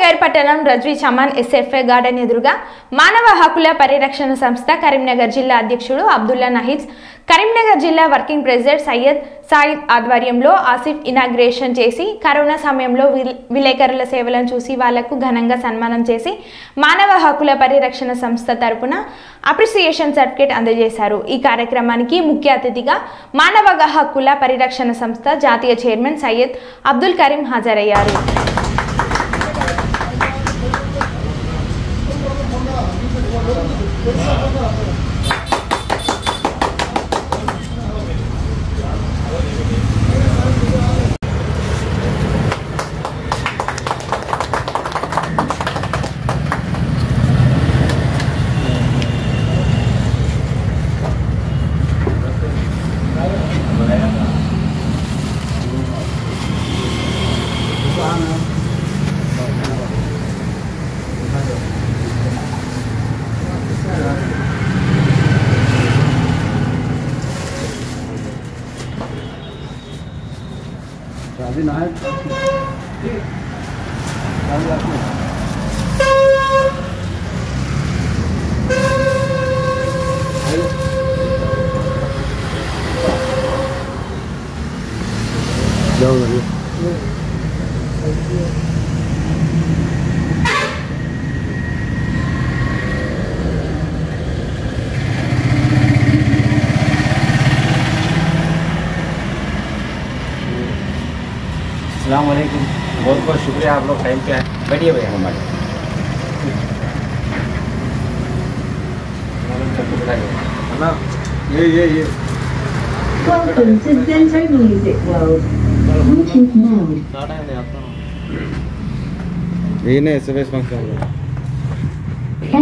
కరీంనగర్ పట్టణం Razvi చమన్ SFA garden ఎదురుగా మానవ హక్కుల పరిరక్షణ సంస్థ కరీంనగర్ జిల్లా అధ్యక్షుడు అబ్దుల్లా నహీద్, కరీంనగర్ జిల్లా వర్కింగ్ ప్రెసిడెంట్ సయ్యద్ సాయిద్ ఆధ్వర్యంలో ఆసిఫ్ ఇనాగ్రేషన్ చేసి కరోనా సమయంలో విలేకరుల సేవలను చూసి వాళ్లకు ఘనంగా సన్మానం చేసి మానవ హక్కుల పరిరక్షణ సంస్థ తరపున అప్రిసియేషన్ సర్టిఫికేట్ అందజేశారు. ఈ కార్యక్రమానికి ముఖ్య అతిథిగా మానవ హక్కుల పరిరక్షణ సంస్థ జాతీయ చైర్మన్ సయ్యద్ అబ్దుల్ కరీం హాజరయ్యారు. अभी ना है जाओ अस्सलाम वालेकुम, बहुत बहुत शुक्रिया आप लोग टाइम पे आए। बैठिए भैया हमारे ना ये Welcome to Zento Music World. Bluetooth mode. ये ना SMS function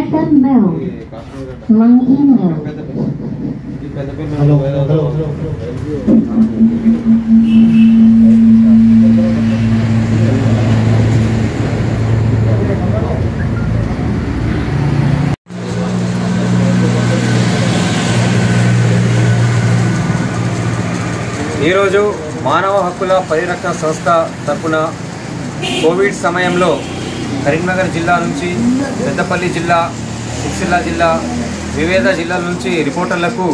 FM mode. Line email. ఈరోజు మానవ హక్కుల పరిరక్షణ సంస్థ తరపున కోవిడ్ సమయంలో కరీంనగర్ జిల్లా నుంచి పెద్దపల్లి జిల్లా, సిరిసిల్ల జిల్లా, వివిధ జిల్లాల నుంచి రిపోర్టర్లకు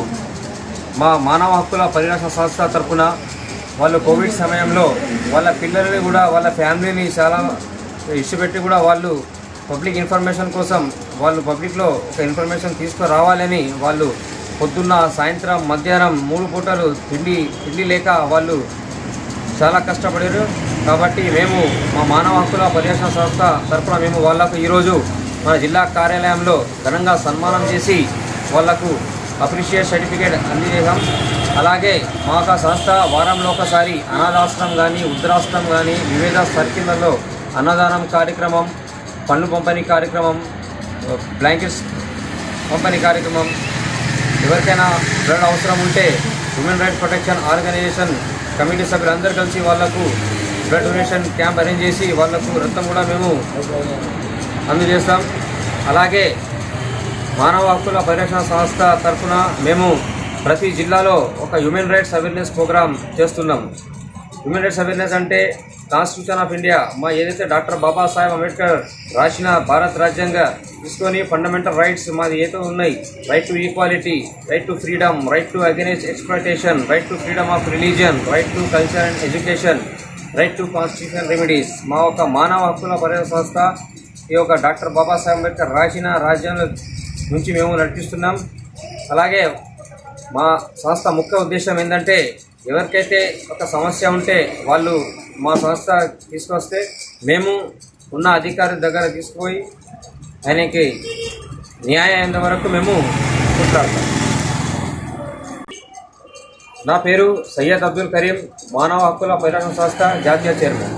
మా మానవ హక్కుల పరిరక్షణ సంస్థ తరపున వాళ్ళు కోవిడ్ సమయంలో వాళ్ళ పిల్లల్ని కూడా వాళ్ళ ఫ్యామిలీని చాలా ఇష్టపెట్టి కూడా వాళ్ళు పబ్లిక్ ఇన్ఫర్మేషన్ కోసం వాళ్ళు పబ్లిక్లో ఒక ఇన్ఫర్మేషన్ తీసుకురావాలని వాళ్ళు పొద్దున్న, సాయంత్రం, మధ్యాహ్నం 3 పూటలు తిండి లేక వాళ్ళు చాలా కష్టపడారు. కాబట్టి మేము మా మానవ హక్కుల పరిరక్షణ సంస్థ తరఫున మేము వాళ్ళకు ఈరోజు మన జిల్లా కార్యాలయంలో ఘనంగా సన్మానం చేసి వాళ్లకు అప్రిషియేట్ సర్టిఫికేట్ అందజేసాం. అలాగే మా యొక్క సంస్థ వారంలో ఒకసారి అనాథాశ్రమం కానీ, వృద్ధాశ్రమం కానీ, వివిధ సర్కిళ్లలో అన్నదానం కార్యక్రమం, పండ్లు పంపిణీ కార్యక్రమం, బ్లాంకెట్స్ పంపిణీ కార్యక్రమం, ఎవరికైనా బ్లడ్ అవసరం ఉంటే human rights protection organisation committee సభ్యులందరూ కలిసి వాళ్లకు బ్లడ్ డొనేషన్ క్యాంప్ అరేంజ్ చేసి వాళ్లకు రక్తం కూడా మేము అందజేస్తాం. అలాగే మానవ హక్కుల పరిరక్షణ సంస్థ తరఫున మేము ప్రతి జిల్లాలో ఒక హ్యూమన్ రైట్స్ అవేర్నెస్ ప్రోగ్రామ్ చేస్తున్నాం. హ్యూమన్ రైట్స్ అవేర్నెస్ అంటే కాన్స్టిట్యూషన్ ఆఫ్ ఇండియా మా ఏదైతే డాక్టర్ బాబాసాహెబ్ అంబేద్కర్ రాసిన భారత రాజ్యాంగ తీసుకొని ఫండమెంటల్ రైట్స్ మాది ఏదో ఉన్నాయి, right to equality, right to freedom, right to against exploitation, right to freedom of religion, right to culture and education, right to constitutional remedies మా ఒక మానవ హక్కుల పరిరక్షణ సంస్థ ఈ యొక్క డాక్టర్ బాబాసాహెబ్ అంబేద్కర్ రాసిన రాజ్యాంగం నుంచి మేము నడిపిస్తున్నాం. అలాగే మా సంస్థ ముఖ్య ఉద్దేశం ఏంటంటే ఎవరికైతే ఒక సమస్య ఉంటే వాళ్ళు మా సంస్థ తీసుకొస్తే మేము ఉన్న అధికారి దగ్గర తీసుకుపోయి ఆయనకి న్యాయం అయినంత వరకు మేము కొట్లాడతాం. నా పేరు సయ్యద్ అబ్దుల్ కరీం, మానవ హక్కుల పరిరక్షణ సంస్థ జాతీయ చైర్మన్.